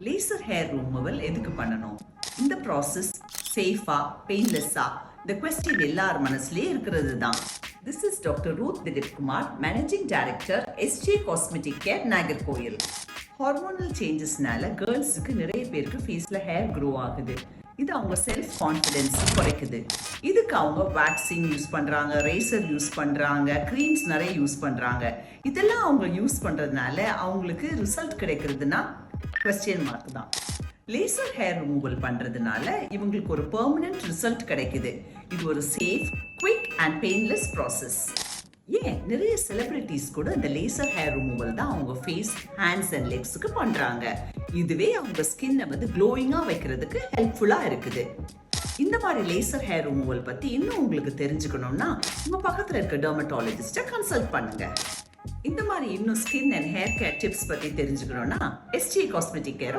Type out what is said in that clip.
Laser hair removal எதுக்கு பண்ணணும்? இந்த ப்ராசஸ் சேஃபா, பெயின்லெஸ்ஸா? இந்த கொஸ்டின் எல்லார் மனசுலயே இருக்கிறது தான். This is doctor Ruth Dileep Kumar, managing director SJ cosmetic care, Nagercoil. Hormonal சேஞ்சஸ்னால கேர்ள்ஸுக்கு நிறைய பேருக்கு ஃபேஸ்ல ஹேர் க்ரோ ஆகுது. இது அவங்க செல்ஃப் கான்ஃபிடென்ஸ் குறைக்குது. இதுக்கு அவங்க வேக்சிங் யூஸ் பண்றாங்க, ரேசர் யூஸ் பண்றாங்க, க்ரீம்ஸ் நிறைய யூஸ் பண்றாங்க. இதெல்லாம் அவங்க யூஸ் பண்றதுனால அவங்களுக்கு ரிசல்ட் கிடைக்கிறதுனா கொஸ்டின் மார்க் தான். லேசர் ஹேர் ரிமூவல் பண்றதுனால இவங்களுக்கு ஒரு பெர்மனன்ட் ரிசல்ட் கிடைக்குது. இது ஒரு safe, quick and painless process. ஏன் நிறைய செலிபிரிட்டிஸ் கூட இந்த லேசர் ஹேர் ரிமூவல் தான் அவங்க ஃபேஸ், ஹேண்ட்ஸ் அண்ட் லெக்ஸுக்கு பண்றாங்க. இதுவே அவங்க ஸ்கின்னை க்ளோயிங்கா வைக்கிறதுக்கு ஹெல்ப்ஃபுல்லா இருக்குது. இந்த மாதிரி லேசர் ஹேர் ரிமூவல் பத்தி இன்னும் உங்களுக்கு தெரிஞ்சுக்கணும்னா உங்க பக்கத்துல இருக்க டெர்மட்டாலஜிஸ்ட கன்சல்ட் பண்ணுங்க. இந்த மாதிரி இன்னும் skin and hair care tips பத்தி தெரிஞ்சுக்கணும்னா எஸ்ஜே காஸ்மெட்டிக் கேர்